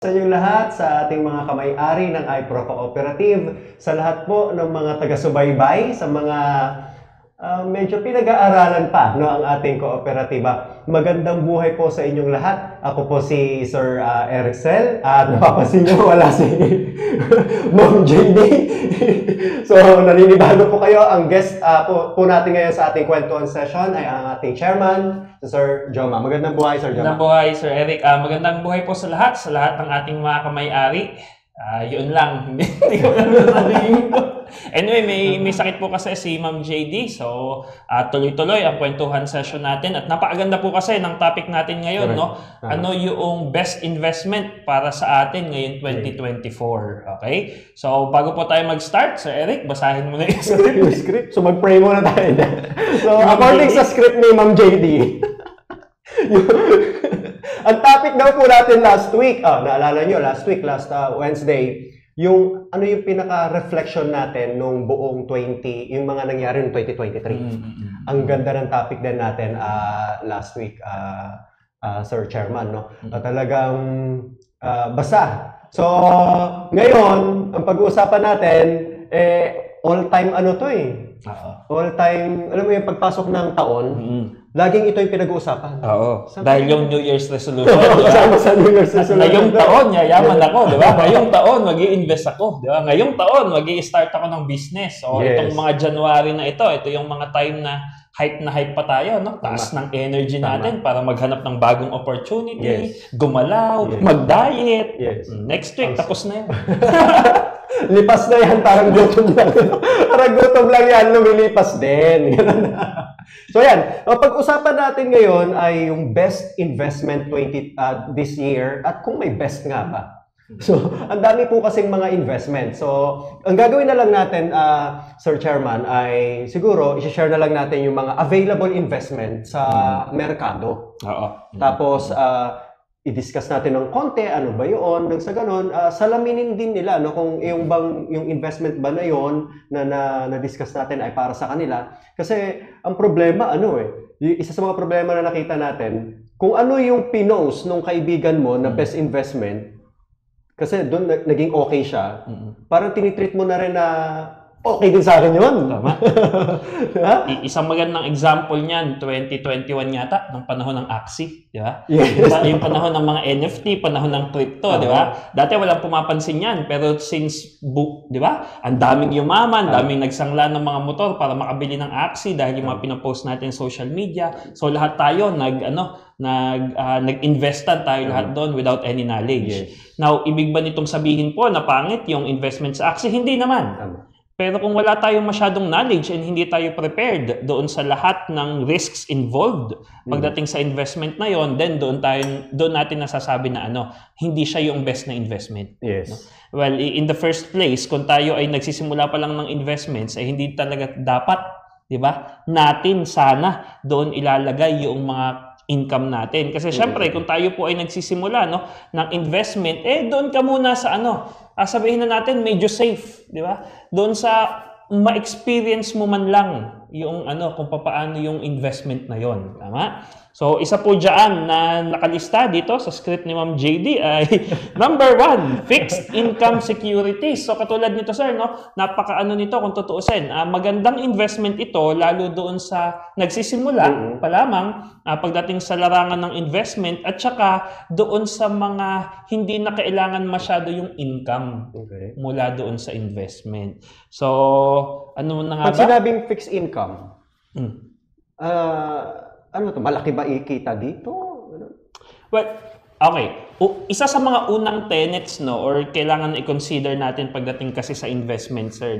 Sa inyong lahat, sa ating mga kamay-ari ng iPro Cooperative, sa lahat po ng mga taga-subaybay, sa mga medyo pinag-aaralan pa ang ating kooperatiba. Magandang buhay po sa inyong lahat. Ako po si Sir Ericel at napapansin nyo wala si Ma'am JD. So naninibago po kayo. Ang guest po natin ngayon sa ating kwentuhan session ay ang ating chairman, Sir Joma. Magandang buhay, Sir Joma. Magandang buhay, Sir Eric. Magandang buhay po sa lahat ng ating mga kamay-ari. Yun lang. Hindi ko lang sasabihin ko. Anyway, may sakit po kasi si Ma'am JD. So, tuloy-tuloy ang kwentuhan session natin. At napakaganda po kasi ng topic natin ngayon, no? Ano yung best investment para sa atin ngayon 2024. Okay? So, bago po tayo mag-start, Sir Eric, basahin mo na yung script. So, mag-pray muna tayo. So, according sa script ni Ma'am JD, ang topic daw po natin last week, naalala nyo, last Wednesday, yung ano yung pinaka-reflection natin nung buong yung mga nangyari noong 2023. Ang ganda ng topic din natin last week, Sir Chairman, no? Talagang basa. So, ngayon, ang pag-uusapan natin, all-time ano to eh. All-time, alam mo yung pagpasok ng taon, laging ito yung pinag-uusapan. Oo. Dahil yung New Year's resolution. Kasama sa New Year's resolution. Ngayong taon, yayaman ako, di ba? Ngayong taon, mag-i-invest ako, di ba? Ngayong taon, mag-i-start ako ng business. So, itong mga January na ito yung mga time na hype pa tayo, no? Taas ng energy natin para maghanap ng bagong opportunity, gumalaw, mag-diet. Next week, tapos na yan. Lipas na yan, parang gutom lang. Parang gutom lang yan, lumilipas din. So yan, pag-usapan natin ngayon ay yung best investment this year at kung may best nga ba. So, ang dami po kasing mga investment. So, ang gagawin na lang natin, Sir Chairman, ay siguro, i-share na lang natin yung mga available investment sa merkado. Tapos, i-discuss natin ng konti, ano ba yun, nang sa ganon, salaminin din nila, no, kung yung investment ba na yun na-discuss natin ay para sa kanila. Kasi, ang problema, isa sa mga problema na nakita natin, kung ano yung pinost nung kaibigan mo na best investment, kasi doon naging okay siya, parang tinitreat mo na rin na okay din sa akin yun. Tama. Isang magandang example niyan, 2021 yata, ng panahon ng Axie, di ba? Yes. Yung panahon ng mga NFT, panahon ng crypto, di ba? Dati walang pumapansin yan, pero since, di ba? Ang daming yumaman, daming nagsangla ng mga motor para makabili ng Axie dahil yung mga pinapost natin sa social media. So lahat tayo nag-investan tayo lahat doon without any knowledge. Yes. Now, ibig ba nitong sabihin po na pangit yung investment sa Axie? Hindi naman. Pero kung wala tayong masyadong knowledge and hindi tayo prepared doon sa lahat ng risks involved pagdating sa investment na yon, then doon natin nasasabi na hindi siya yung best na investment. Yes. No? Well, in the first place, kung tayo ay nagsisimula pa lang ng investments, ay hindi talaga dapat, di ba, natin sana doon ilalagay yung mga income natin. Kasi syempre, kung tayo po ay nagsisimula ng investment, doon ka muna sa sabihin na natin medyo safe, di ba? Doon sa ma-experience mo man lang yung kung paano yung investment na yon, tama? So, isa po dyan na nakalista dito sa script ni Ma'am JD ay number 1, fixed income securities. So, katulad nito, sir, napaka-ano nito kung tutuusin. Magandang investment ito, lalo doon sa nagsisimula pa lamang pagdating sa larangan ng investment at saka doon sa mga hindi na kailangan masyado yung income mula doon sa investment. So, ano na nga ba? Pag sinabing fixed income, malaki ba ikita dito? Well, okay. Isa sa mga unang tenets, or kailangan i-consider natin pagdating kasi sa investment, sir,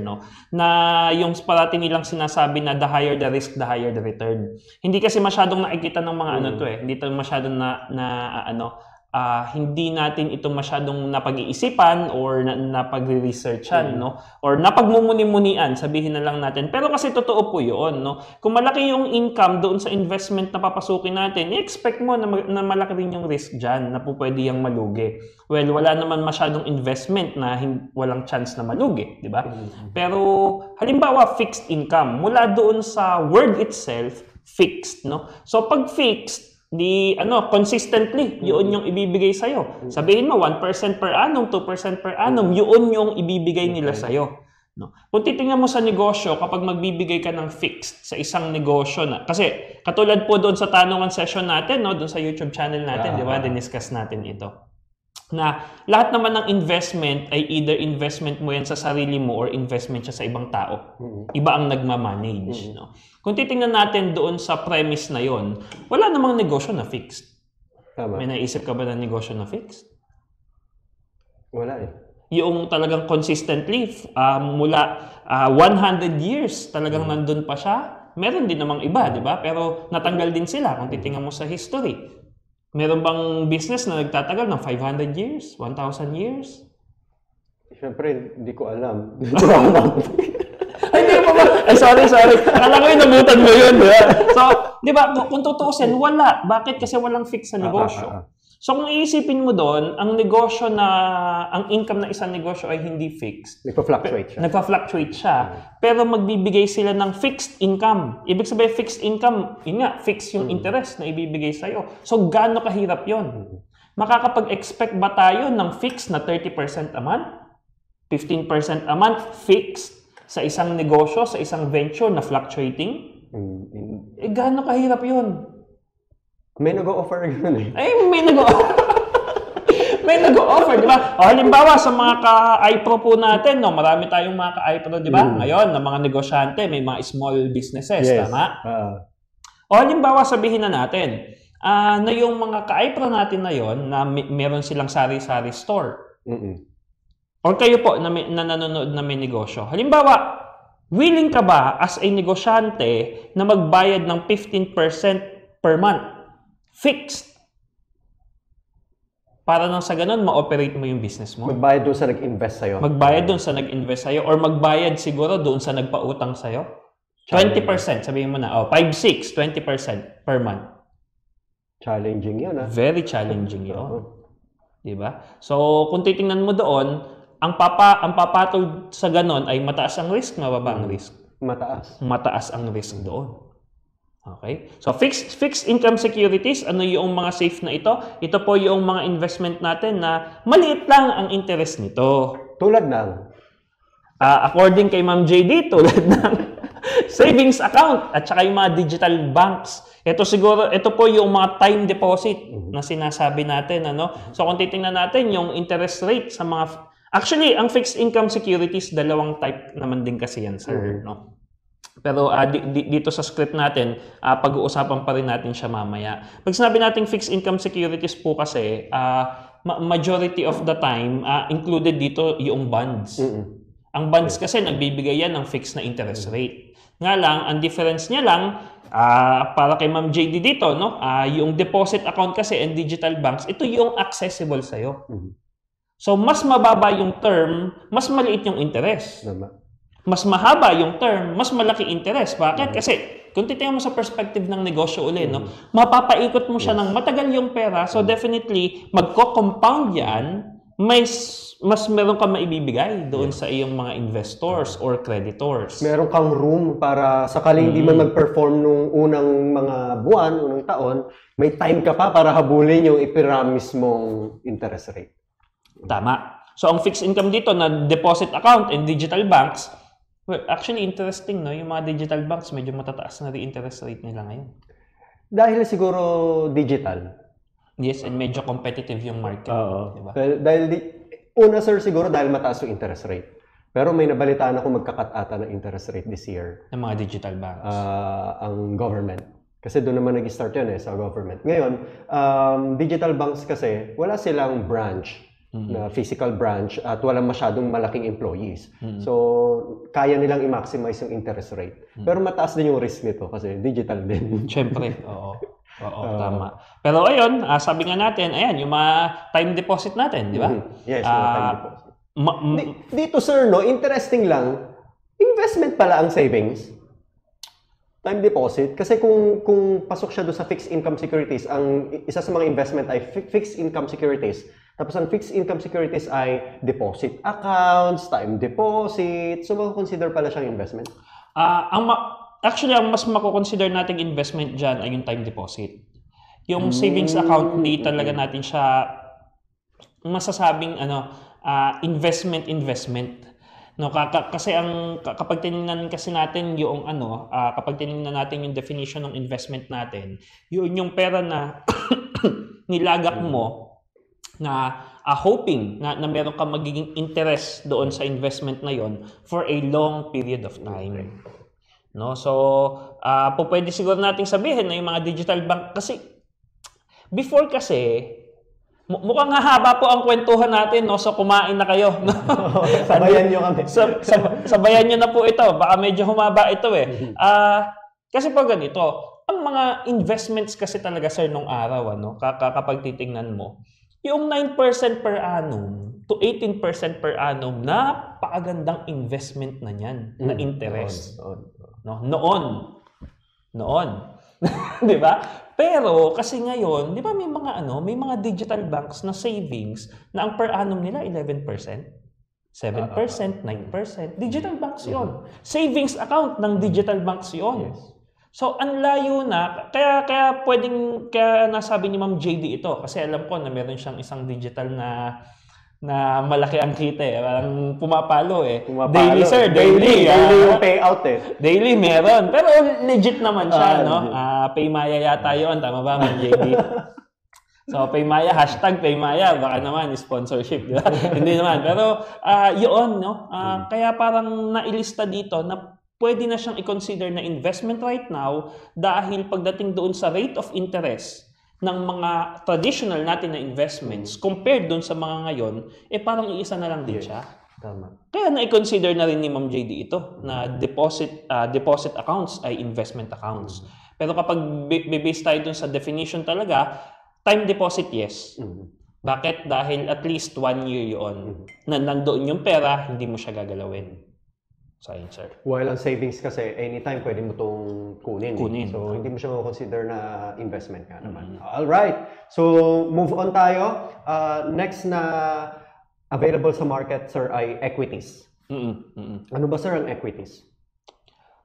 na yung parati nilang sinasabi na the higher the risk, the higher the return. Hindi kasi masyadong nakikita ng mga hindi ito masyadong hindi natin ito masyadong napag-iisipan or napag-researchan, or napagmumuni-munian, sabihin na lang natin. Pero kasi totoo po yun, Kung malaki yung income doon sa investment na papasukin natin, i-expect mo na malaki rin yung risk dyan, na po pwede yung malugi. Well, wala naman masyadong investment na walang chance na malugi, di ba? Pero, halimbawa, fixed income, mula doon sa word itself, fixed, So, pag fixed, consistently, yun yung ibibigay sa'yo. Sabihin mo, 1% per annum, 2% per annum, yun yung ibibigay nila sa'yo. No? Kung titingnan mo sa negosyo, kapag magbibigay ka ng fixed sa isang negosyo na, kasi katulad po doon sa tanungan session natin, no, doon sa YouTube channel natin, di ba, diniscuss natin ito. Na lahat naman ng investment ay either investment mo yan sa sarili mo or investment siya sa ibang tao. Iba ang nagmamanage. No? Kung titingnan natin doon sa premise na yon, wala namang negosyo na fixed. Tama. May naisip ka ba ng negosyo na fixed? Wala eh. Yung talagang consistently mula 100 years talagang nandun pa siya. Meron din namang iba, di ba? Pero natanggal din sila kung titingnan mo sa history. Meron bang business na nagtatagal ng 500 years? 1,000 years? Siyempre, hindi ko alam. Ay, hindi pa ba? Ay, sorry. Akala ko yung nabutan mo yun. Di ba? So, di ba, kung tutuusin, wala. Bakit? Kasi walang fix sa negosyo. So, kung iisipin mo doon, ang negosyo ang income ng isang negosyo ay hindi fixed. Nagpa-fluctuate siya. Pero magbibigay sila ng fixed income. Ibig sabihin, fixed income, yun nga, fixed yung interest na ibibigay sa'yo. So, gaano kahirap yun? Makakapag-expect ba tayo ng fixed na 30% a month? 15% a month fixed sa isang negosyo, sa isang venture na fluctuating? Gaano kahirap yun? May nag-o-offer yun eh. Ay, may nag-o-offer, di ba? O, halimbawa, sa mga ka-iPro po natin, no, marami tayong mga ka-iPro, di ba? Ngayon, ng mga negosyante, may mga small businesses, tama? O, halimbawa, sabihin na natin, na yung mga ka-iPro natin na yon na meron silang sari-sari store. Or kayo po, na nanonood na may negosyo. Halimbawa, willing ka ba as a negosyante na magbayad ng 15% per month? Fixed. Para nang sa ganun, ma-operate mo yung business mo. Magbayad doon sa nag-invest sa'yo. Magbayad doon sa nag-invest sa'yo or magbayad siguro doon sa nagpautang sa'yo. 20%, sabihin mo na. 5-6, 20% per month. Challenging yun, ha? Very challenging yun. Diba? So, kung titingnan mo doon, ang papatol sa ganun ay mataas ang risk, mababa ang risk. Mataas ang risk doon. Okay? So, fixed income securities, ano yung mga safe na ito? Ito po yung mga investment natin na maliit lang ang interest nito. Tulad ng? According kay Ma'am JD, tulad ng savings account at saka yung mga digital banks. Ito po yung mga time deposit na sinasabi natin. So, kung titingnan natin yung interest rate sa mga... Actually, ang fixed income securities, dalawang type naman din kasi yan, sir. No? Pero dito sa script natin, pag-uusapan pa rin natin siya mamaya. Pag sinabi natin fixed income securities po kasi, majority of the time, included dito yung bonds. Ang bonds kasi, nagbibigay yan ng fixed na interest rate. Nga lang, ang difference niya lang, para kay Ma'am JD dito, no? Yung deposit account kasi and digital banks, ito yung accessible sa'yo. So, mas mababa yung term, mas maliit yung interest. Mas mahaba yung term, mas malaki interest. Bakit? Kasi, kung titingnan mo sa perspective ng negosyo ulit, no, mapapaikot mo siya ng matagal yung pera. So, definitely, magko-compound yan, mas meron kang maibibigay doon sa iyong mga investors or creditors. Meron kang room para sakaling hindi man mag-perform nung unang mga buwan, unang taon, may time ka pa para habulin yung ipiramis mong interest rate. Tama. So, ang fixed income dito na deposit account and digital banks, well, actually, interesting, no? Yung mga digital banks, medyo matataas na rin interest rate nila ngayon. Dahil siguro digital. Yes, and medyo competitive yung market. Diba? Una, sir, siguro dahil mataas yung interest rate. Pero may nabalitaan ako magkakat ata ng interest rate this year. Ng mga digital banks. Ang government. Kasi doon naman nag-start yun sa government. Ngayon, digital banks kasi, wala silang branch. Na physical branch at walang masyadong malaking employees. So, kaya nilang i-maximize yung interest rate. Pero mataas din yung risk nito kasi digital din. Siyempre, oo, tama. Pero ayun, sabi nga natin, ayan, yung mga time deposit natin, di ba? Yes, mga time deposit. Dito, sir, no, interesting lang, investment pala ang savings. Time deposit. Kasi kung pasok siya doon sa fixed income securities, ang isa sa mga investment ay fixed income securities. Tapos ang fixed income securities ay deposit accounts, time deposit. So, consider pala siyang investment? Actually, ang mas mako-consider nating investment dyan ay yung time deposit. Yung savings account, hindi talaga natin siya masasabing investment. No, kasi kapag tinignan kasi natin yung kapag tinignan natin yung definition ng investment natin, yun yung pera na nilagak mo na hoping na meron ka magiging interest doon sa investment na yon for a long period of time. No, so pwede siguro nating sabihin na yung mga digital bank kasi before kasi mukhang hahaba po ang kwentuhan natin, no? So kumain na kayo. No? Sabayan nyo kami. Sabayan nyo na po ito. Baka medyo humaba ito eh. Kasi po ganito, ang mga investments kasi talaga sir nung araw, kapag titingnan mo, yung 9% per annum to 18% per annum, napakagandang investment na yan, na interest. No? Noon. 'Di ba? Pero kasi ngayon, 'di ba may mga digital banks na savings na ang per annum nila 11%, 7%, 9%. Digital banks 'yon. Savings account ng digital banks 'yon. Yes. So ang layo na kaya nasabi ni Ma'am JD ito kasi alam ko na meron siyang isang digital na malaki ang kita eh. Parang pumapalo eh. Daily sir, daily yung payout eh. Daily meron. Pero legit naman siya, no? Paymaya yata yun. Tama ba, Ma'am JD? So, Paymaya, #Paymaya. Baka naman, sponsorship, di ba? Hindi naman. Pero, yun, no? Kaya parang nailista dito na pwede na siyang i-consider na investment right now dahil pagdating doon sa rate of interest ng mga traditional natin na investments compared doon sa mga ngayon, parang iisa na lang din siya. Tama. Kaya na-consider na rin ni Ma'am JD ito na deposit accounts ay investment accounts. Pero kapag base tayo doon sa definition talaga, time deposit, yes. Bakit? Dahil at least 1 year yun. Na nandoon yung pera, hindi mo siya gagalawin. Science, sir. While ang savings kasi, anytime pwede mo itong kunin. So, hindi mo siya consider na investment nga naman. Alright. So, move on tayo. Next na available sa market, sir, ay equities. Ano ba, sir, ang equities?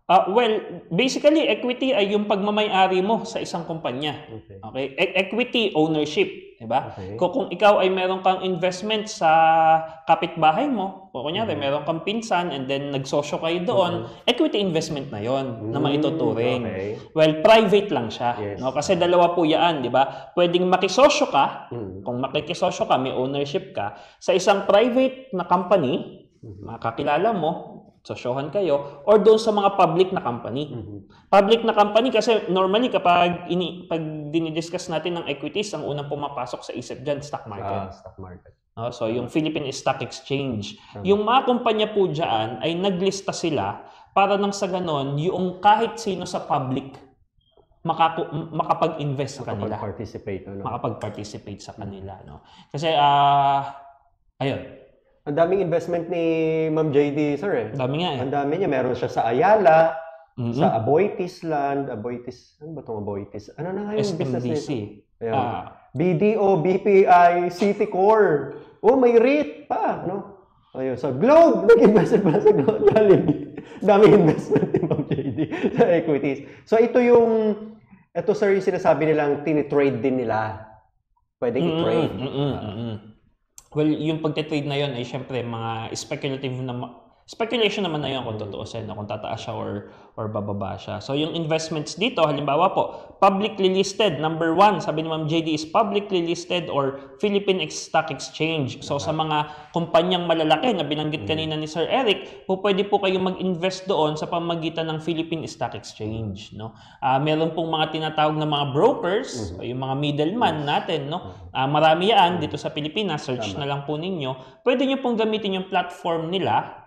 Well, basically, equity ay yung pagmamay-ari mo sa isang kumpanya. Okay? Equity ownership. Diba? Okay. Kung ikaw ay meron kang investment sa kapitbahay mo, o kunyari meron kang pinsan and then nagsosyo kayo doon, equity investment na yon na maituturing. Okay. Well, private lang siya. Yes. No? Kasi dalawa po yan, di ba? Pwedeng makisosyo ka, kung makikisosyo ka, may ownership ka, sa isang private na company, makakilala mo, sosyohan kayo, or doon sa mga public na company. Public na company kasi normally kapag pag dinidiscuss natin ng equities, ang unang pumapasok sa isip dyan, stock market. Stock market. So yung Philippine Stock Exchange. Yung mga kumpanya po dyan ay naglista sila para nang sa ganon, yung kahit sino sa public makapag-invest sa kanila. Makapag-participate sa kanila. No? Kasi, ayun. Ang daming investment ni Ma'am JD, sir eh. Dami nga eh. Ang dami niya. Meron siya sa Ayala, sa Aboitiz Land. Aboitiz, ano ba itong Aboitiz? Ano na nga yung business nito? BDO, BPI, Citicorp. May REIT pa, no? Ayun, sa Globe. Nag-invest pa sa Globe. Daming investment ni Ma'am JD sa equities. So ito sir, yung sinasabi nilang tinitrade din nila. Pwedeng i-trade. Well, yung pagtitrade na yun ay syempre mga speculation naman na yun kung totoo kung tataas siya or bababa siya. So yung investments dito, halimbawa po, publicly listed, number 1, sabi ni Ma'am JD is publicly listed or Philippine Stock Exchange. So sa mga kumpanyang malalaki na binanggit kanina ni Sir Eric, pwede po kayong mag-invest doon sa pamamagitan ng Philippine Stock Exchange. No? Meron pong mga tinatawag na mga brokers, yung mga middleman natin. No? Marami yan dito sa Pilipinas, search na lang po ninyo. Pwede nyo pong gamitin yung platform nila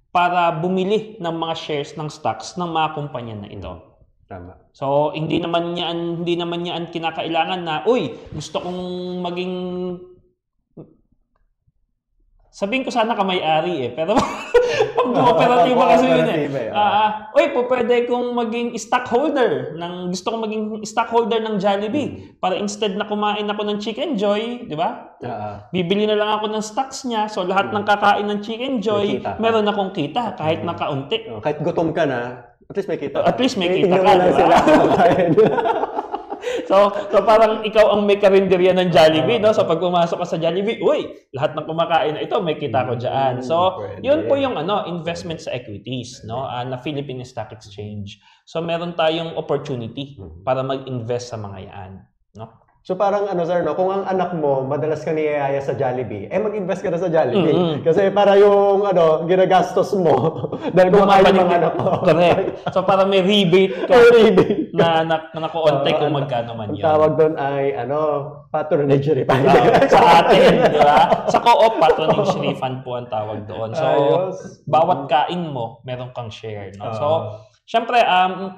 para bumili ng mga shares ng stocks ng mga kumpanya na ito. Tama. So, hindi naman niyan kinakailangan na, gusto kong maging sabihin ko sana kamay-ari pero pag operatiba kasi yun pwede kong maging stockholder gusto kong maging stockholder ng Jollibee para instead na kumain ako ng Chicken Joy, di ba? Bibili na lang ako ng stocks niya, so lahat ng kakain ng Chicken Joy, meron akong kita kahit nakaunti. Kahit gutom ka na, at least may kita. At least may kita ka, di ba? So parang ikaw ang may karinderya ng Jollibee, no? So pag pumasok ka sa Jollibee, uy, lahat ng kumakain na ito, may kita ko dyan. So yun po yung investment sa equities, no? Na Philippine Stock Exchange. So meron tayong opportunity para mag-invest sa mga yan, no? So parang sir, no, kung ang anak mo madalas ka niyaya sa Jollibee, mag-invest ka na sa Jollibee. Kasi para yung ginagastos mo dahil kumakain ng mga anak mo. Correct. So para may rebate ka na nakuonte kung magkano man yun. Ang tawag doon ay patronage refund. Sa atin, di ba? Sa co-op, patronage refund po ang tawag doon. So bawat kain mo, meron kang share. No? So syempre,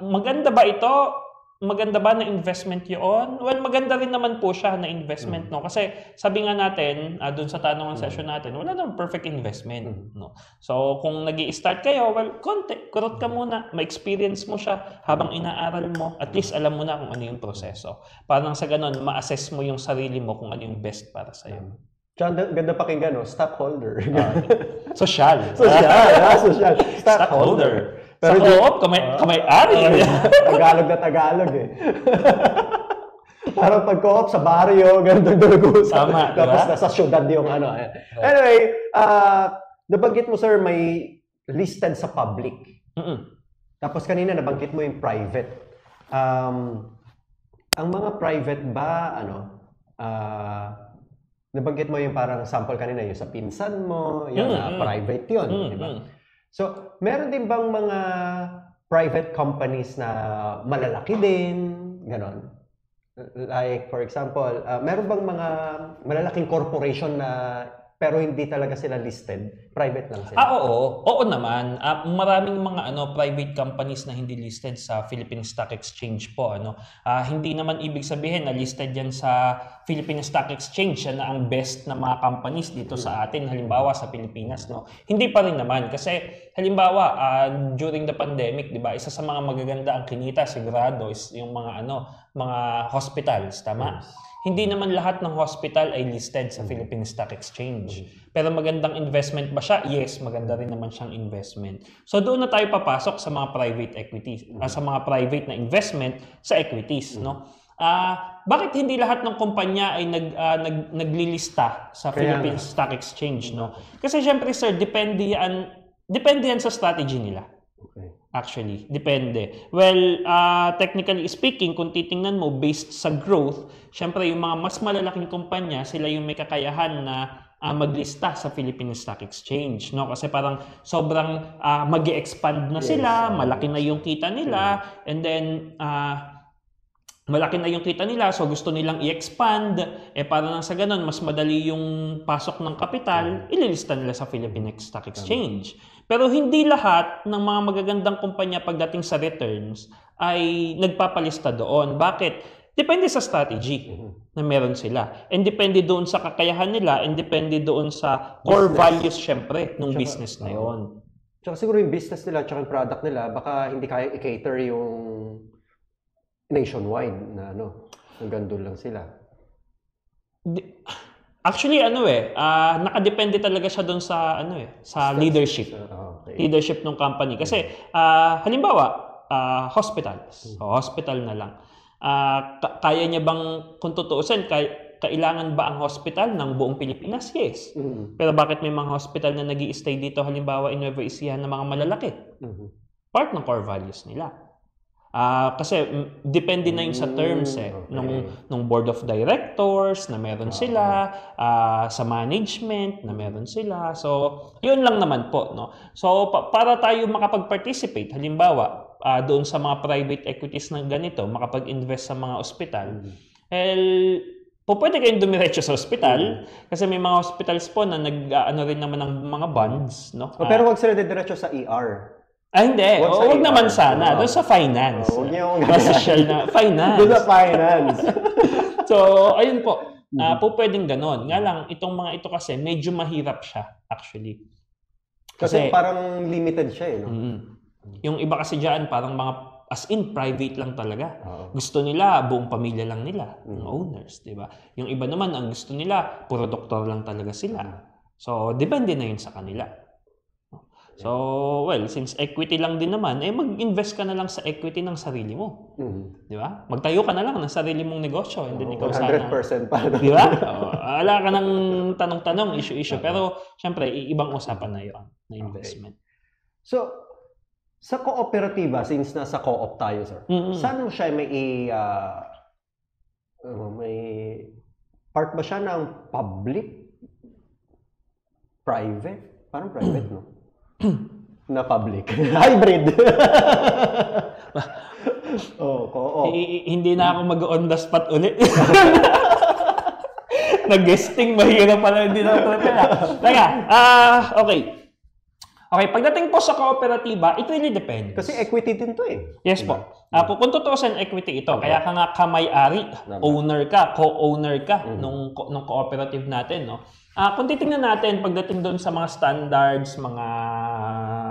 maganda ba ito? Maganda ba na investment yun? Well, maganda rin naman po siya na investment, no? Kasi sabi nga natin, dun sa tanong ng session natin, wala namang perfect investment, no? So, kung nag-i-start kayo, well, kurot ka muna, ma-experience mo siya habang inaaral mo, at least alam mo na kung ano yung proseso. Parang sa ganun, ma-assess mo yung sarili mo kung ano yung best para sa'yo. Tsaka ganda pakinggan, no? Stockholder. Social. Social. Stockholder. Pero sa co-op, kamay-ari. Tagalog na Tagalog eh. Parang pag co-op sa baryo, ganun dulugusan. Tama, tapos nasa syudad yung Anyway, nabanggit mo sir, may listed sa public. Tapos kanina nabanggit mo yung private. Ang mga private ba, nabanggit mo yung parang sample kanina, yung sa pinsan mo, yung private yun, di ba? So, meron din bang mga private companies na malalaki din, ganon? Like, for example, meron bang mga malalaking corporation na pero hindi talaga sila listed, private lang sila? Oo. Oo naman. Maraming mga private companies na hindi listed sa Philippine Stock Exchange po. Hindi naman ibig sabihin na listed yan sa Philippine Stock Exchange na ang best na mga companies dito sa atin, halimbawa sa Pilipinas. No? Hindi pa rin naman. Kasi halimbawa, during the pandemic, di ba, isa sa mga magaganda ang kinita, sigurado, is yung mga mga hospitals, tama? Hindi naman lahat ng hospital ay listed sa Philippine Stock Exchange. Pero magandang investment ba siya? Yes, maganda rin naman siyang investment. So doon na tayo papasok sa mga private equities, sa mga private na investment sa equities, no? Bakit hindi lahat ng kumpanya ay naglilista sa Philippine Stock Exchange, no? Kasi syempre sir, depende yan sa strategy nila. Okay. Actually, depende. Well, technically speaking, kung titingnan mo based sa growth, syempre yung mga mas malalaking kumpanya, sila yung may kakayahan na maglista sa Philippine Stock Exchange, no? Kasi parang sobrang mag-e-expand na sila, malaki na yung kita nila, and then malaki na yung kita nila, so gusto nilang i-expand, para nang sa ganun, mas madali yung pasok ng kapital, ililista nila sa Philippine Stock Exchange. Pero hindi lahat ng mga magagandang kumpanya pagdating sa returns ay nagpapalista doon. Bakit? Depende sa strategy na meron sila. And depende doon sa kakayahan nila, and depende doon sa core values, syempre, ng business na yon. Tsaka siguro yung business nila, tsaka yung product nila, baka hindi kaya i-cater yung nationwide na hanggang doon lang sila. Actually, nakadepende talaga siya doon sa sa leadership. Okay. Leadership ng company. Kasi halimbawa, hospitals. Hospital na lang. Kaya niya bang, kung tutuusin, kailangan ba ang hospital ng buong Pilipinas? Yes. Pero bakit may mga hospital na nag-i-stay dito, halimbawa in Nueva Ecija, na mga malalaki? Part ng core values nila. Kasi depende na yung sa terms nung board of directors na meron sila, sa management na meron sila. So, yun lang naman po, no? So, para tayo makapag-participate, halimbawa, doon sa mga private equities na ganito, makapag-invest sa mga ospital, pwede kayong dumiretso sa ospital kasi may mga hospitals po na rin naman ng mga bonds, no? Pero wag sila diretso sa ER. Hindi. Huwag naman sana. Doon sa finance. Huwag niyo social na finance. Doon sa finance. So, ayun po. Pwedeng ganon. Nga lang, itong mga ito kasi, medyo mahirap siya, actually. Kasi parang limited siya, no? Yung iba kasi dyan, parang mga, as in, private lang talaga. Gusto nila, buong pamilya lang nila, ng owners, di ba? Yung iba naman, ang gusto nila, puro doktor lang talaga sila. So, depende na yun sa kanila. So, well, since equity lang din naman, mag-invest ka na lang sa equity ng sarili mo. Di ba? Magtayo ka na lang ng sarili mong negosyo. And then ikaw 100% pa. Di ba? Wala ka ng tanong-tanong, issue-issue. Pero, syempre, ibang usapan na yun, na investment. Okay. So, sa kooperatiba, since nasa co-op tayo, sir, saan siya may part ba siya ng public? Private? Parang private, no? Na public. Hybrid. Co-op. Hindi na ako mag-on the spot ulit. Nag-guesting, mahirap pala, hindi na prepare. Teka, okay. Okay, pagdating po sa kooperatiba, it really depends. Kasi equity din to eh. Yes po. Kung tutuusin, equity ito. Kaya ka nga kamay-ari, owner ka, co-owner ka nung cooperative natin, no? Kung titingnan natin, pagdating doon sa mga standards, mga,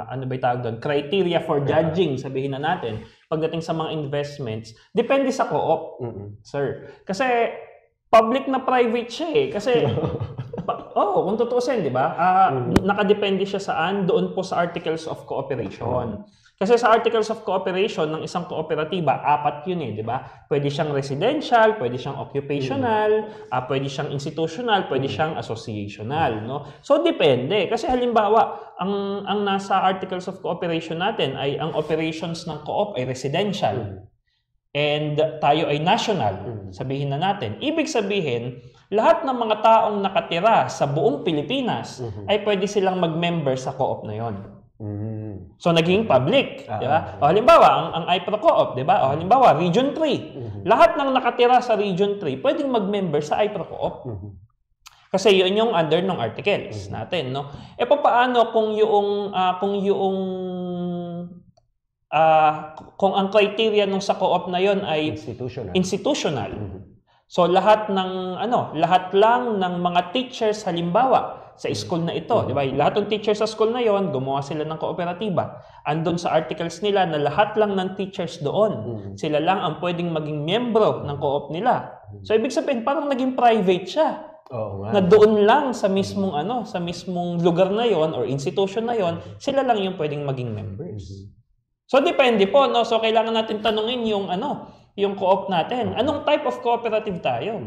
ano ba tawag doon, criteria for judging, sabihin na natin, pagdating sa mga investments, depende sa co-op, sir. Kasi, public na private siya eh. Kasi, kung tutuusin, di ba? Nakadepende siya saan? Doon po sa Articles of Cooperation. Kasi sa Articles of Cooperation ng isang kooperatiba, 4 yun eh, di ba? Pwede siyang residential, pwede siyang occupational, pwede siyang institutional, pwede siyang associational, no? So depende kasi halimbawa, ang nasa Articles of Cooperation natin ay ang operations ng co-op ay residential. And tayo ay national, sabihin na natin. Ibig sabihin, lahat ng mga taong nakatira sa buong Pilipinas ay pwede silang mag-member sa co-op na yon. So, naging public, di ba? O halimbawa, ang iPro Co-op, di ba? O halimbawa, Region 3. Lahat ng nakatira sa Region 3 pwedeng mag-member sa iPro Co-op. Kasi yun yung under ng articles natin, no? E paano kung kung ang criteria nung sa co-op na yon ay institutional. So lahat lang ng mga teachers halimbawa sa school na ito, di ba? Lahat ng teachers sa school na yon, gumawa sila ng kooperatiba. Andun sa articles nila na lahat lang ng teachers doon, sila lang ang pwedeng maging miyembro ng co-op nila. So ibig sabihin parang naging private siya. Na doon lang sa mismong sa mismong lugar na yon or institution na yon, sila lang yung pwedeng maging members. So depende po, no? So kailangan natin tanungin yung co-op natin. Anong type of cooperative tayo?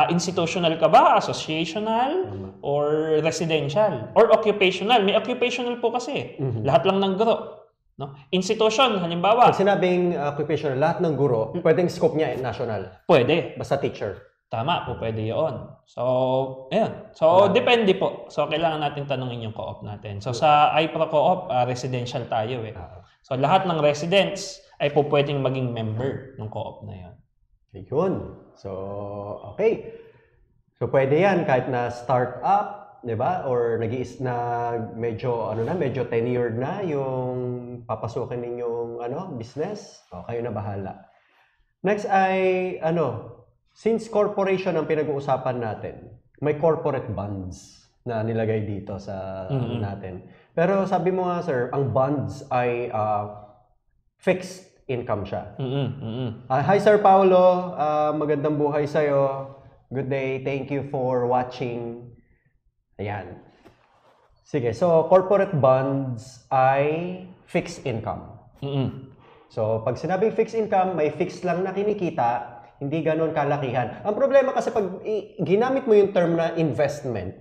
Institutional ka ba? Associational? Or residential? Or occupational? May occupational po kasi. Lahat lang ng guro. No? Institution, halimbawa. Pag sinabing occupational, lahat ng guro, pwedeng scope niya national? Pwede. Basta teacher? Tama po, pwede yun. So, ayun. So, depende po. So, kailangan natin tanungin yung co-op natin. So, sa iPro Co-op, residential tayo eh. So, lahat ng residents ay po pwedeng maging member ng co-op na yun. Yun. So, okay. So, pwede yan kahit na start-up, di ba? Or medyo tenured na yung papasukin ninyong business. O, kayo na bahala. Next ay, since corporation ang pinag-uusapan natin, may corporate bonds na nilagay dito sa natin. Pero sabi mo nga, sir, ang bonds ay fixed income siya. Hi, Sir Paulo. Magandang buhay sa'yo. Good day. Thank you for watching. Ayan. Sige. So, corporate bonds ay fixed income. So, pag sinabing fixed income, may fixed lang na kinikita, hindi ganon kalakihan. Ang problema kasi pag ginamit mo yung term na investment,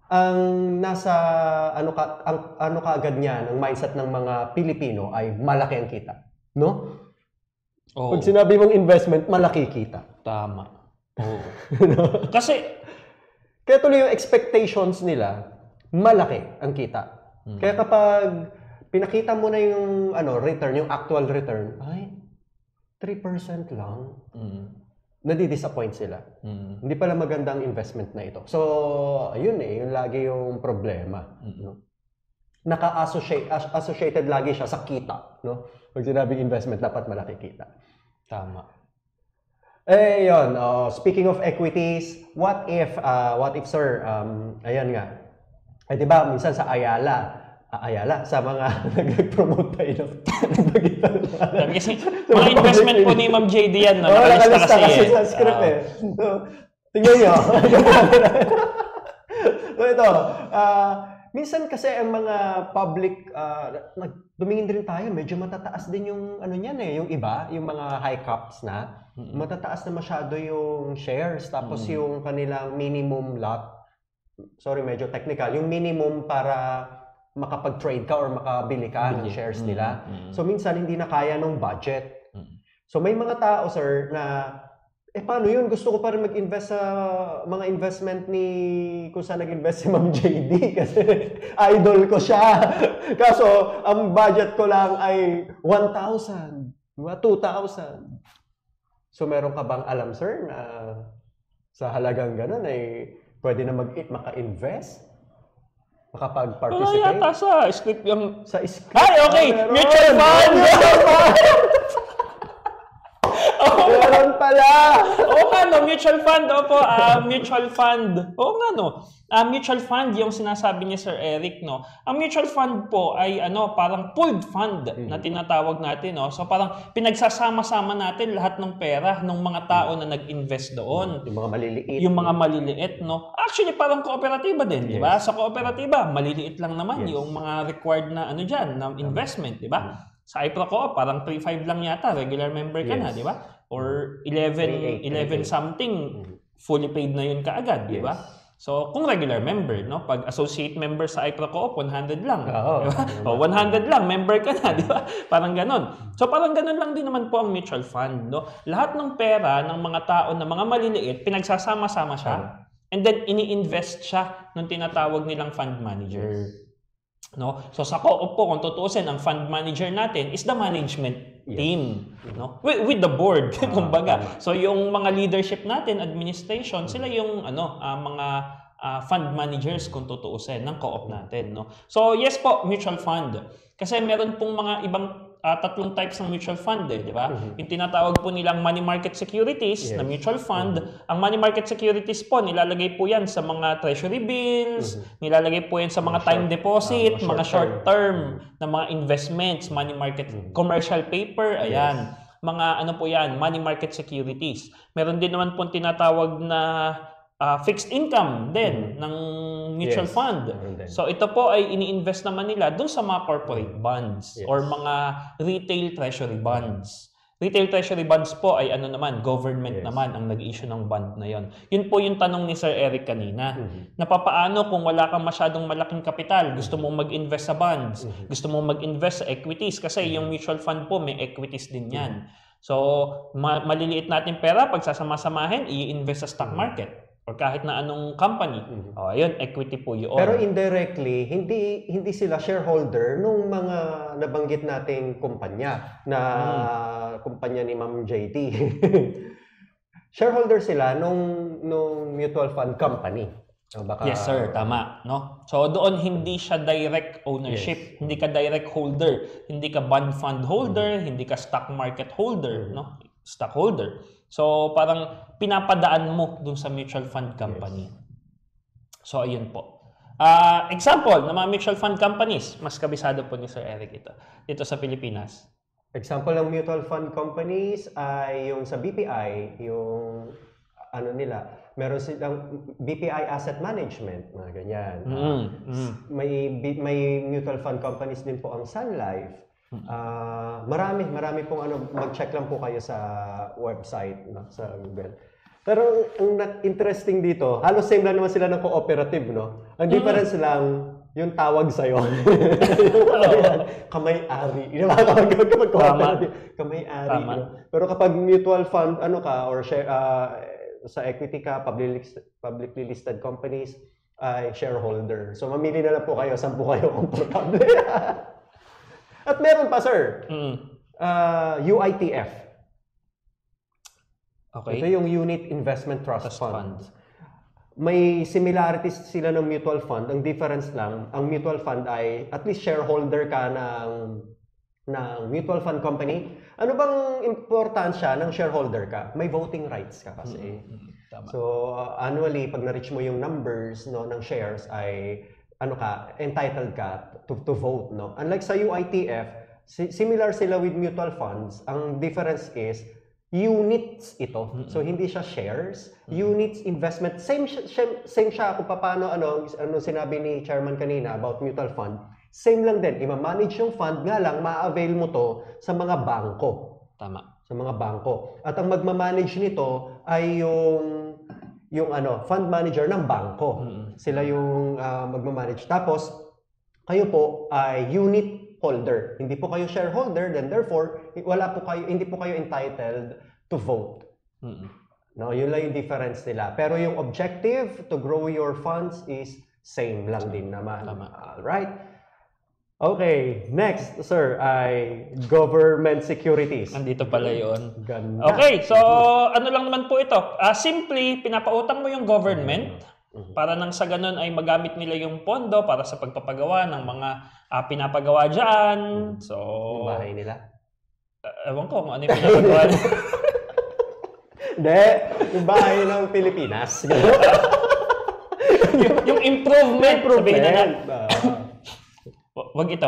ang nasa kaagad niyan, ang mindset ng mga Pilipino ay malaki ang kita. No? Pag sinabi mong investment, malaki kita. Tama. No? Kasi, kaya tuloy yung expectations nila, malaki ang kita. Kaya kapag pinakita mo na yung return, yung actual return, ay 3% lang. Nadi-disappoint sila. Hindi pala magandang investment na ito. So, ayun yun lagi yung problema. No? Associated lagi siya sa kita, no? Pag sinabing investment, dapat malaki kita. Tama. Yun. Speaking of equities, what if sir, ayan nga. Diba, minsan sa Ayala, sa mga nag-promote tayo ng kasi mga investment po ni Ma'am JD yan. Nakalista kasi sa script eh. Tingnan nyo. So ito, Minsan kasi ang mga public, tumingin din tayo, medyo matataas din yung ano niyan yung iba, yung mga high caps na, matataas na masyado yung shares, tapos yung kanilang minimum lot, sorry, medyo technical, yung minimum para makapag-trade ka or makabili ka ng shares nila. So minsan hindi na kaya ng budget. So may mga tao, sir, na paano yun? Gusto ko pa rin mag-invest sa mga investment kung saan nag-invest si Ma'am JD kasi idol ko siya. Kaso, ang budget ko lang ay 1,000, 2,000. So, meron ka bang alam, sir, na sa halagang ganun ay pwede na maka-invest? Makapag-participate? Yata sa script yung... Sa script? Ay, okay! Mutual fund! Meron pala! Oo nga no, mutual fund. Opo, mutual fund. Oo nga no. Mutual fund yung sinasabi niya Sir Eric, no. Ang mutual fund po ay parang pooled fund na tinatawag natin, no. So parang pinagsasama-sama natin lahat ng pera ng mga tao na nag-invest doon. Yung mga maliliit. Yung mga maliliit, no. Actually, parang kooperatiba din, di ba? Sa kooperatiba, maliliit lang naman yung mga required na diyan, na investment, di ba? Sa iProCoop, parang 3.5 lang yata, regular member ka na, di ba? Or 11 something, fully paid na yun kaagad, di ba? So, kung regular member, no? Pag associate member sa iProCoop, 100 lang. Diba? O, 100 lang, member ka na, di ba? Parang ganon. So, parang ganon lang din naman po ang mutual fund, no? Lahat ng pera ng mga tao na mga maliliit, pinagsasama-sama siya. And then, ini-invest siya ng tinatawag nilang fund manager. No? So sa co-op po, kung tutuusin, ang fund manager natin is the management team, no? With the board, kumbaga. So yung mga leadership natin, administration, sila yung mga fund managers kung tutuusin ng co-op natin, no? So yes po, mutual fund. Kasi meron pong mga ibang tatlong types ng mutual fund, di ba? Yung tinatawag po nilang money market securities na mutual fund. Ang money market securities po, nilalagay po yan sa mga treasury bills, nilalagay po yan sa mga time deposit, mga short term na mga investments, money market, commercial paper, ayan. Mga po yan, money market securities. Meron din naman po tinatawag na fixed income din ng mutual fund. So ito po ay ini-invest naman nila dun sa mga corporate bonds or mga retail treasury bonds. Retail treasury bonds po ay government naman ang nag-issue ng bond na yon. Yun po yung tanong ni Sir Eric kanina. Napapaano kung wala kang masyadong malaking kapital, gusto mong mag-invest sa bonds, gusto mong mag-invest sa equities kasi yung mutual fund po may equities din yan. So maliliit natin pera, pagsasama-samahin, i-invest sa stock market or kahit na anong company. Ayun, equity po yun. Pero indirectly, hindi sila shareholder nung mga nabanggit nating kumpanya na kumpanya ni Ma'am JT. Shareholder sila nung mutual fund company. Yes sir, tama, no? So doon hindi siya direct ownership, hindi ka direct holder, hindi ka bond fund holder, hindi ka stock market holder, no? Stockholder. So parang pinapadaan mo dun sa mutual fund company. So ayun po. Example ng mga mutual fund companies, mas kabisado po ni Sir Eric dito sa Pilipinas. Example ng mutual fund companies ay yung sa BPI, yung meron silang BPI Asset Management, mga ganyan. May mutual fund companies din po ang Sun Life. Marami pong mag-check lang po kayo sa website, sa Google. Pero ang interesting dito, halos same lang naman sila ng cooperative, no? Ang difference lang, yung tawag sa'yo. Kamay-ari. Kapag cooperative, kamay-ari. No? Pero kapag mutual fund, or share, sa equity ka, publicly listed companies, ay shareholder. So mamili na lang po kayo, saan po kayo komportable. At meron pa, sir, UITF. Okay. Ito yung Unit Investment Trust Fund. May similarities sila ng mutual fund. Ang difference lang, ang mutual fund ay at least shareholder ka ng mutual fund company. Ano bang importansya ng shareholder ka? May voting rights ka kasi. So, annually, pag na-reach mo yung numbers ng shares ay entitled ka to vote, no? Unlike sa UITF, similar sila with mutual funds. Ang difference is, units ito. So hindi siya shares, units, investment. Same siya kung paano ano sinabi ni Chairman kanina about mutual fund. Same lang din. I-manage yung fund nga lang, ma-avail mo to sa mga bangko. Tama. Sa mga bangko. At ang magma-manage nito ay yung fund manager ng bangko. Sila yung magma-manage. Tapos kayo po ay unit holder. Hindi po kayo shareholder, then therefore hindi po kayo entitled to vote. No, yun lang yung difference nila. Pero yung objective to grow your funds is same lang din naman. All right. Okay, next sir ay government securities. Nandito pala 'yon. Ganda. Okay, so ano lang naman po ito? Simply pinapautang mo yung government para nang sa ganun ay magamit nila yung pondo para sa pagpapagawa ng mga pinapagawa dyan. So, yung bahay nila? Ewan ko kung ano yung pinapagawa nila. Hindi, yung bahay ng Pilipinas. yung improvement. Sabihin na lang. Wag ito.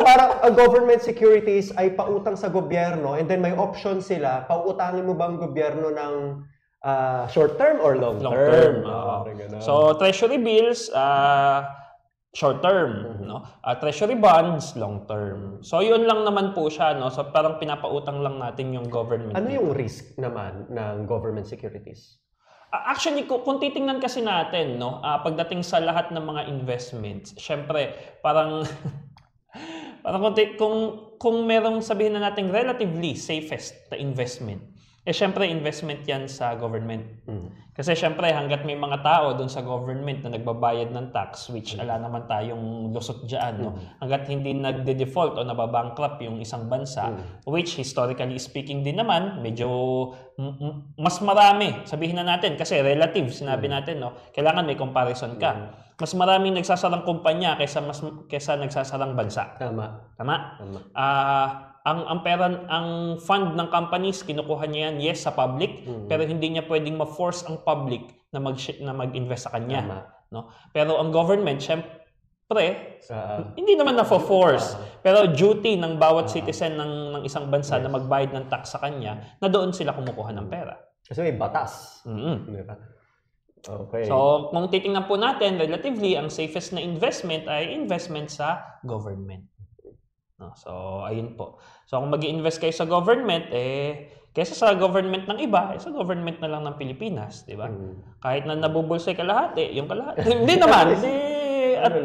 Parang government securities ay pautang sa gobyerno and then may option sila, pautangin mo ba ang gobyerno ng short term or long term? So, treasury bills, short term, no? Treasury bonds, long term. So, yun lang naman po siya, no? So, parang pinapautang lang natin yung government. Ano yung risk naman ng government securities? Actually, kung titingnan kasi natin, no, pagdating sa lahat ng mga investments, syempre, parang kung merong sabihin na natin relatively safest na investment, syempre investment yan sa government. Kasi syempre hanggat may mga tao doon sa government na nagbabayad ng tax, which ala naman tayong lusot dyan, no? Hanggat hindi nagde-default o nababankrupt yung isang bansa, which historically speaking din naman, medyo mas marami, sabihin na natin, kasi relative, sinabi natin, no? Kailangan may comparison ka. Mas maraming nagsasarang kumpanya kaysa nagsasarang bansa. Tama. Ang fund ng companies, kinukuha niya yan, yes, sa public, pero hindi niya pwedeng ma-force ang public na mag-invest sa kanya. No? Pero ang government, syempre, hindi naman na-force. Pero duty ng bawat citizen ng isang bansa na magbayad ng tax sa kanya, na doon sila kumukuha ng pera. Kasi may batas. Okay. So, kung titingnan po natin, relatively, ang safest na investment ay investment sa government. No, so, ayun po. So, kung mag-i-invest kayo sa government, kaysa sa government ng iba, sa government na lang ng Pilipinas, di ba? Kahit na nabubulsay kalahati, yung kalahati. Hindi naman.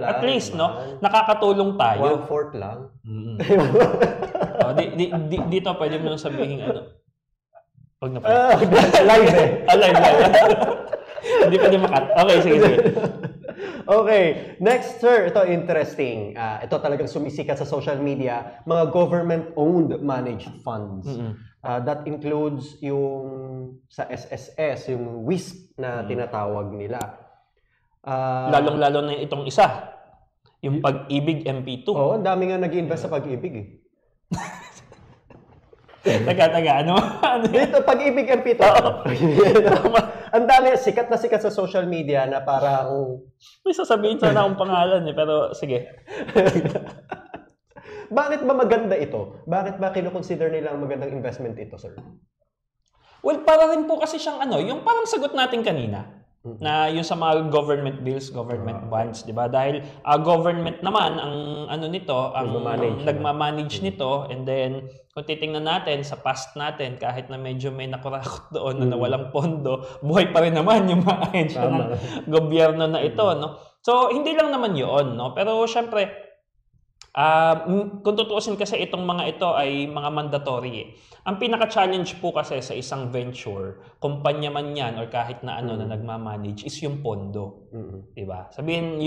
At least, no, nakakatulong tayo. 1/4 lang. Dito, pwede mo nang sabihin, pag live live. Hindi pa din makat. Okay, sige. Okay, next sir, ito interesting. Ito talagang sumisikat sa social media, mga government-owned managed funds. That includes yung sa SSS, yung WISP na tinatawag nila. Lalong-lalo na itong isa, yung Pag-ibig MP2. Oo, ang dami nga nag-invest sa Pag-ibig eh. Taga, ano? Dito, Pag-ibig MP2. Ang dami, sikat na sikat sa social media na parang... May sasabihin sana akong pangalan pero sige. Bakit ba maganda ito? Bakit ba kinukonsider nilang magandang investment ito, sir? Well, para rin po kasi siyang yung parang sagot natin kanina. Na yung sa mga government bills, government bonds, di ba? Dahil government naman ang nito, ang nagmamanage nito, and then kung titingnan natin sa past natin, kahit na medyo may nakurakot doon na nawalang pondo, buhay pa rin naman yung mga ahensya ng gobyerno na ito, no? So, hindi lang naman yun, no? Pero syempre, kung tutuusin kasi itong mga ito ay mga mandatory. Ang pinaka-challenge po kasi sa isang venture, kumpanya man yan or kahit na na nagmamanage is yung pondo. Diba? Sabihin,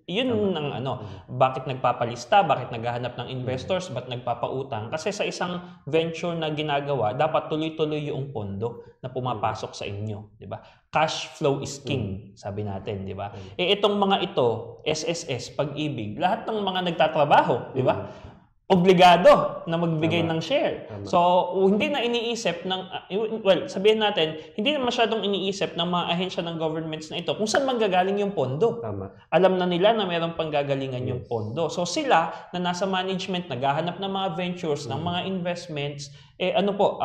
yun ang bakit nagpapalista, bakit naghahanap ng investors, bakit nagpapautang. Kasi sa isang venture na ginagawa, dapat tuloy-tuloy yung pondo na pumapasok sa inyo. Diba? Cash flow is king, sabi natin, di ba? Itong mga ito, SSS, Pag-ibig, lahat ng mga nagtatrabaho, di ba? Obligado na magbigay ng share. So, hindi na iniisip sabihin natin, hindi na masyadong iniisip ng mga ahensya ng governments na ito kung saan manggagaling yung pondo. Alam na nila na mayroong panggagalingan yung pondo. So, sila na nasa management, naghahanap ng mga ventures, ng mga investments, ano po,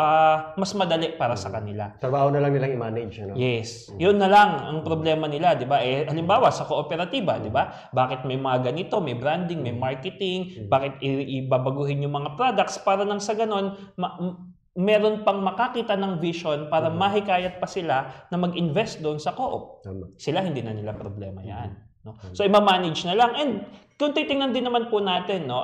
mas madali para sa kanila. Trabaho na lang nilang i-manage, ano? Yes. Yun na lang ang problema nila, di ba? Halimbawa, sa kooperatiba, di ba? Bakit may mga ganito, may branding, may marketing, bakit ibabaguhin yung mga products para nang sa ganon, meron pang makakita ng vision para mahikayat pa sila na mag-invest doon sa co-op. Sila, hindi na nila problema yan. No? So, i-manage na lang. And kung titingnan din naman po natin, no,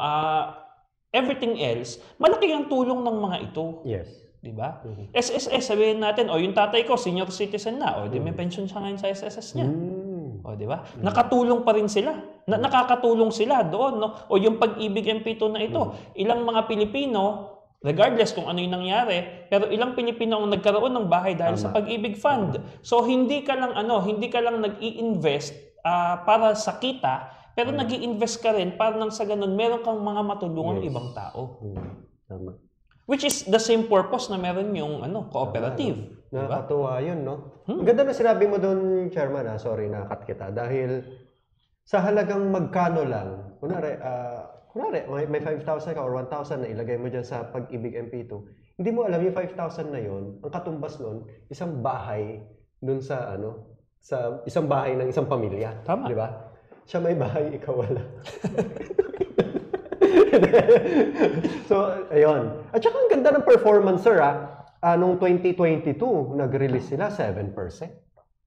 everything else, malaki ang tulong ng mga ito. Yes. Di ba? SSS, sabihin natin, yung tatay ko, senior citizen na, di may pension siya ngayon sa SSS niya. Di ba? Nakatulong pa rin sila. Nakakatulong sila doon, no? O yung Pag-ibig MP2 na ito, ilang mga Pilipino, regardless kung ano yung nangyari, pero ilang Pilipino ang nagkaroon ng bahay dahil sa Pag-ibig Fund. So, hindi ka lang nag-i-invest para sa kita, pero nag-i-invest ka rin para nang sa ganun, meron kang mga matulungang ibang tao. Tama. Which is the same purpose na meron yung cooperative. Nakakatuwa yun, no? Ang ganda na sinabi mo doon, Chairman, sorry, nakat kita. Dahil sa halagang magkano lang, kunwari, may 5,000 ka or 1,000 na ilagay mo dyan sa Pag-ibig MP2, hindi mo alam yung 5,000 na yun, ang katumbas nun, isang bahay dun sa sa isang bahay ng isang pamilya. Tama. Di ba? Siya may bahay, ikaw wala. So, ayun. At saka ang ganda ng performance, sir, Noong 2022, nag-release sila 7%.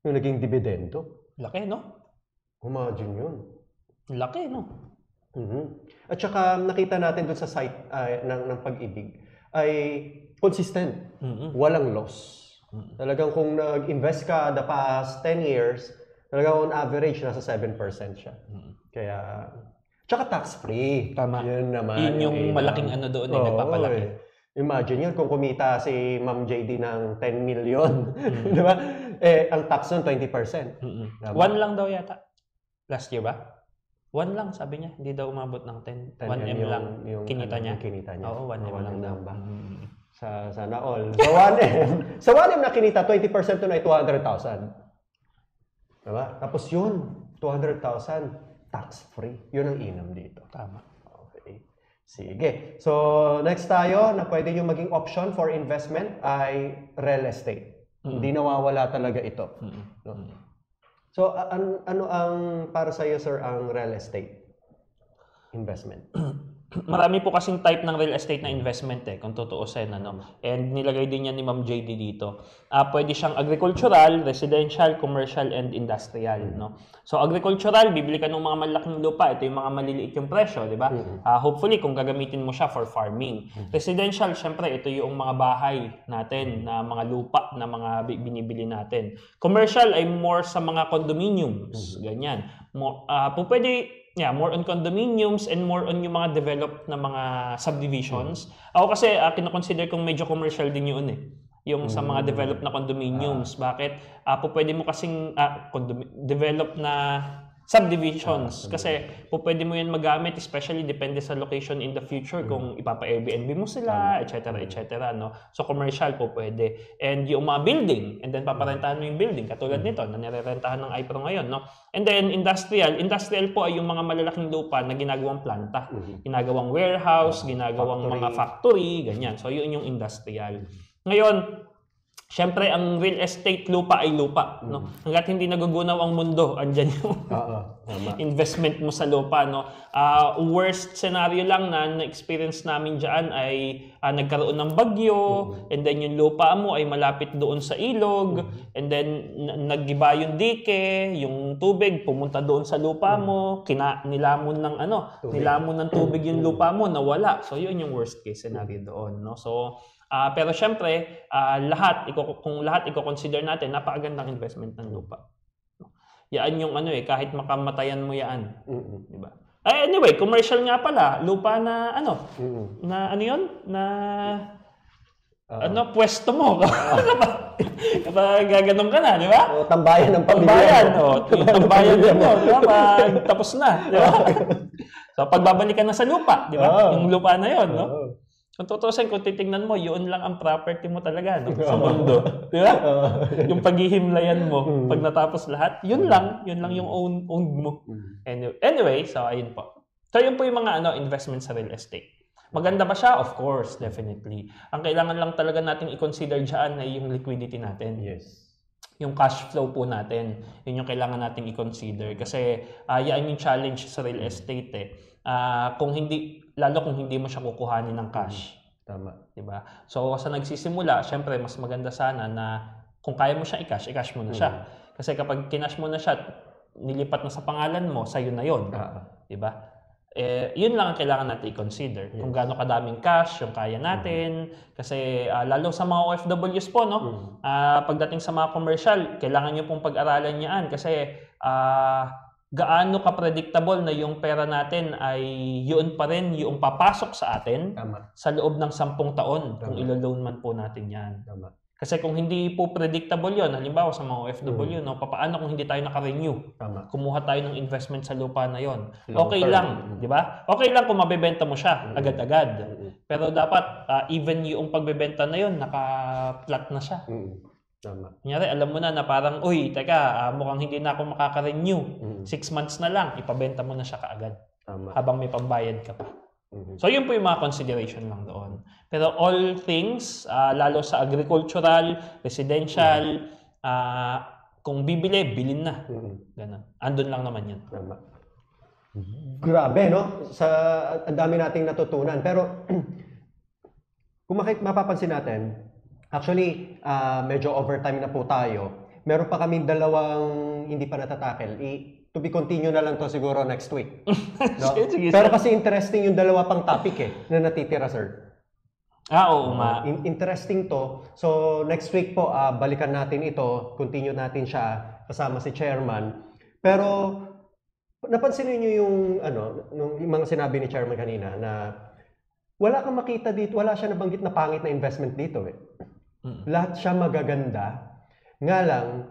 Yung naging dividendo. Laki, no? Imagine yun. Laki, no? At saka nakita natin doon sa site ng Pag-ibig ay consistent. Walang loss. Talagang kung nag-invest ka the past 10 years, talagang on average, nasa 7% siya. Kaya, tsaka tax-free. Tama. Yun naman. Yun yung malaking doon nagpapalaki. Imagine yun, kung kumita si Ma'am JD ng 10 million. Di ba? Ang tax nun, 20%. 1 lang daw yata. Last year ba? 1 lang, sabi niya. Hindi daw umabot ng 10. 1M lang yung kinita niya. Oo, 1M lang daw. Sana all. Sa 1M na kinita, 20% to na 200,000. Diba? Tapos yun, 200,000, tax-free. Yun ang inam dito. Tama. Okay. Sige. So, next tayo na pwede yung maging option for investment ay real estate. Hindi nawawala talaga ito. No? So, ano ang para sa iyo, sir, ang real estate investment? Marami po kasing type ng real estate na investment kung tutuusin, And nilagay din yan ni Ma'am JD dito. Pwede siyang agricultural, residential, commercial, and industrial, no? So, agricultural, bibili ka ng mga malaking lupa. Ito yung mga maliliit yung presyo, di ba? Hopefully, kung gagamitin mo siya for farming. Residential, syempre, ito yung mga bahay natin, na mga lupa na mga binibili natin. Commercial ay more sa mga condominiums, ganyan. Pwede, more on condominiums and more on yung mga developed na mga subdivisions. Ako kasi, kinoconsider kong medyo commercial din yun yung sa mga developed na condominiums. Bakit? Pwede mo kasing developed na subdivisions. Kasi pwede mo yan magamit, especially depende sa location in the future, kung ipapa-Airbnb mo sila, etc. no? So, commercial pwede. And yung mga building, and then paparentahan mo yung building, katulad nito, na nirerentahan ng iPro ngayon, no? And then, industrial po ay yung mga malalaking lupa na ginagawang planta. Ginagawang warehouse, ginagawang mga factory, ganyan. So, yun yung industrial. Ngayon, siyempre, ang real estate lupa ay lupa, no? Hangga't hindi nagugunaw ang mundo, andyan yung investment mo sa lupa, no? Worst scenario lang na na-experience namin dyan ay nagkaroon ng bagyo, and then yung lupa mo ay malapit doon sa ilog, and then naggiba yung dike, yung tubig pumunta doon sa lupa mo, nilamon ng tubig yung lupa mo, nawala. So, yun yung worst case scenario doon, no? So, pero syempre, kung lahat i-consider natin, napakagandang investment ng lupa. Yan yung kahit makamatayan mo yan. Di ba? Anyway, commercial nga pala, lupa na pwesto mo. Kapag gaganon ka na, di ba? O, tambayan ng pamilya. Tambayan din mo, di ba? Tapos na, di ba? So, pagbabalikan na sa lupa, di ba? Yung lupa na yon, no? Kung tutusin, kung titignan mo, yun lang ang property mo talaga, no? Sa mundo. Di ba? Yung paghihimlayan mo, pag natapos lahat, yun lang yung owned mo. Anyway, so ayun po. So yun po yung mga investment sa real estate. Maganda ba siya? Of course, definitely. Ang kailangan lang talaga nating i-consider dyan ay yung liquidity natin. Yes. Yung cash flow po natin. Yun yung kailangan nating i-consider. Kasi yan yung challenge sa real estate eh. Lalo kung hindi mo siya kukuhanin ng cash. Tama. Diba? So sa nagsisimula, syempre mas maganda sana na kung kaya mo siya i-cash mo na siya. Kasi kapag kinash mo na siya, nilipat na sa pangalan mo, sa'yo na yun. Diba? Yun lang ang kailangan natin i-consider. Kung gaano kadaming cash yung kaya natin. Kasi lalo sa mga OFWs po, no? Pagdating sa mga commercial, kailangan nyo pong pag-aralan yan. Kasi gaano ka-predictable na yung pera natin ay yun pa rin yung papasok sa atin sa loob ng 10 taon kung ilo-loan man po natin yan. Kasi kung hindi po predictable yun, halimbawa sa mga OFW, no, paano kung hindi tayo naka-renew? Kumuha tayo ng investment sa lupa na yon. Okay lang, di ba? Okay lang kung mabebenta mo siya agad-agad. Pero dapat even yung pagbebenta na yon, naka-flat na siya. Kunyari, alam mo na parang, uy, teka, mukhang hindi na ako makaka-renew. 6 months na lang, ipabenta mo na siya kaagad. Habang may pambayad ka pa. So, yun po yung mga consideration lang doon. Pero all things, lalo sa agricultural, residential, kung bibili, bilhin na. Ganun. Andun lang naman yun. Grabe, no? Ang dami nating natutunan. Pero, kung mapapansin natin, actually, medyo overtime na po tayo. Meron pa kaming dalawang hindi pa natatakel. To be continue na lang to siguro next week. No? Pero kasi interesting yung dalawa pang topic na natitira, sir. Oo nga. Interesting to. So, next week po, balikan natin ito. Continue natin siya kasama si Chairman. Pero, napansin niyo yung mga sinabi ni Chairman kanina na wala kang makita dito, wala siya nabanggit na pangit na investment dito eh. Lahat siya magaganda. Nga lang,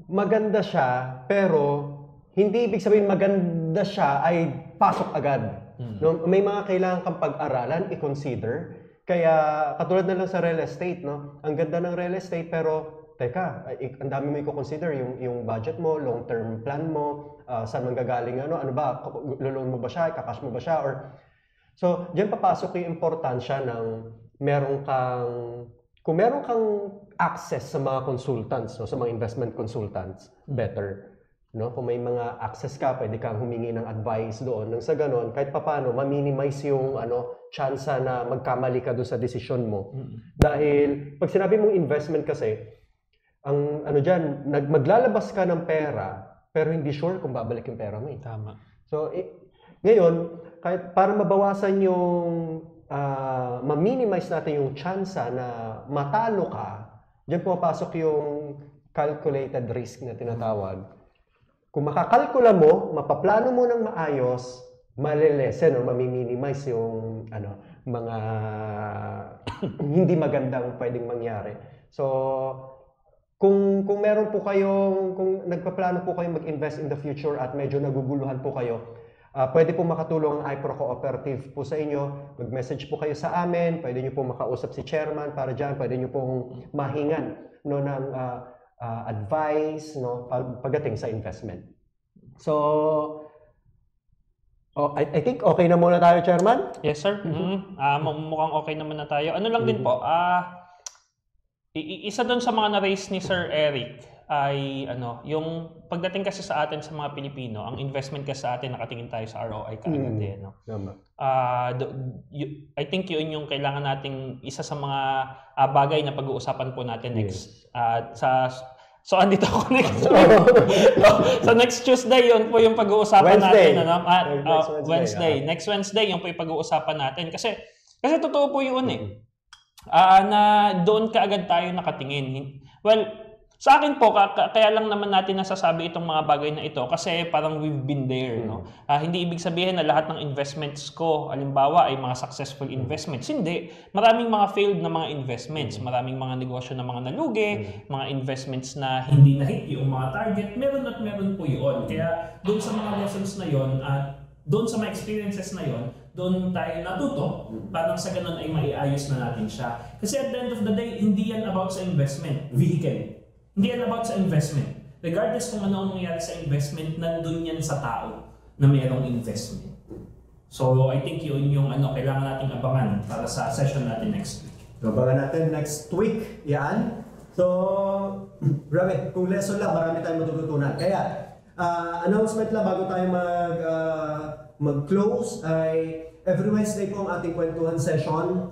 maganda siya, pero hindi ibig sabihin maganda siya ay pasok agad. No? May mga kailangan kang pag-aralan, i-consider. Kaya katulad na lang sa real estate, no? Ang ganda ng real estate, pero teka, ang dami mo i-consider yung budget mo, long-term plan mo, saan manggagaling, ano ba, lulong mo ba siya, kakash mo ba siya, so, diyan papasok yung importansya ng kung meron kang access sa mga consultants, no, sa mga investment consultants, better. No? Kung may mga access ka, pwede kang humingi ng advice doon. Nang sa ganon, kahit papaano, ma-minimize yung chance na magkamali ka doon sa desisyon mo. Dahil, pag sinabi mong investment kasi, ang dyan, maglalabas ka ng pera, pero hindi sure kung babalik yung pera mo. Tama. So, ngayon, kahit para mabawasan yung ma-minimize natin yung chance na matalo ka, diyan pumapasok yung calculated risk na tinatawag. Kung makakalkula mo, mapaplano mo ng maayos, malilesen o mami-minimize yung mga hindi magandang pwedeng mangyari. So, kung meron po kung nagpaplano po kayong mag-invest in the future at medyo naguguluhan po kayo, pwede po makatulong ang iPro Cooperative po sa inyo. Mag-message po kayo sa amin. Pwede nyo po makausap si Chairman para dyan. Pwede nyo pong mahingan ng advice pagdating sa investment. So, I think okay na muna tayo, Chairman? Yes, sir. Mukhang okay naman na tayo. Ano lang din po, isa doon sa mga na-raise ni Sir Eric ay yung pagdating kasi sa atin sa mga Pilipino, ang investment kasi sa atin nakatingin tayo sa ROI kaagad eh, no? I think yun yung kailangan nating isa sa mga bagay na pag-uusapan po natin next. So andito ako next week. So next Tuesday yun po yung pag-uusapan natin, Wednesday. Next Wednesday yung po yung pag-uusapan natin kasi totoo po yun na doon kaagad tayo nakatingin. Well, sa akin po, kaya lang naman natin nasasabi itong mga bagay na ito kasi parang we've been there. No? Hindi ibig sabihin na lahat ng investments ko, halimbawa, ay mga successful investments. Hindi. Maraming mga failed na mga investments. Maraming mga negosyo na mga nalugi, mga investments na hindi na-hit yung mga target. Meron at meron po yun. Kaya doon sa mga lessons na yun at doon sa mga experiences na yun, doon tayo natuto, parang sa ganun ay maiayos na natin siya. Kasi at the end of the day, hindi yan about sa investment vehicle. Hindi yan about sa investment. Regardless kung ano ang nangyari sa investment, nandun yan sa tao na mayroong investment. So, I think yun yung kailangan nating abangan para sa session natin next week. Abangan natin next week, yan. So, grabe, kung lesson lang, marami tayong matututunan. Kaya, announcement lang bago tayo mag-close ay every Wednesday po ang ating kwentuhan session.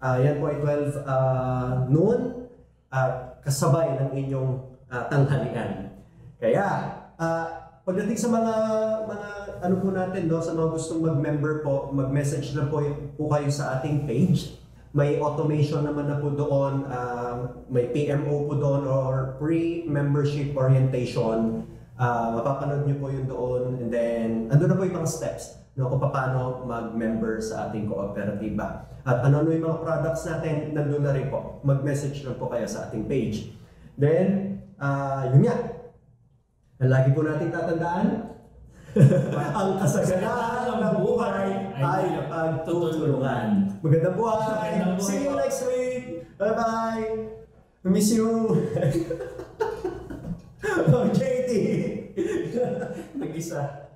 Yan po ay 12 noon at kasabay ng inyong tanghalian. Kaya, pagdating sa mga ano po natin, no, sa mga gustong mag-member po, mag-message na po kayo sa ating page. May automation naman na po doon, may PMO po doon or pre-membership orientation. Mapapanood nyo po yun doon, and then andun na po yung mga steps, no, kung paano mag-member sa ating kooperatiba. At ano yung mga products natin, nandun na rin po. Mag-message lang po kayo sa ating page. Then, yun nga. Lagi po natin tatandaan, ang kasaganaan ng buhay ay napagtutulungan. Magandang buhay! See you next week! Bye-bye! Miss you! JT! Nag-isa.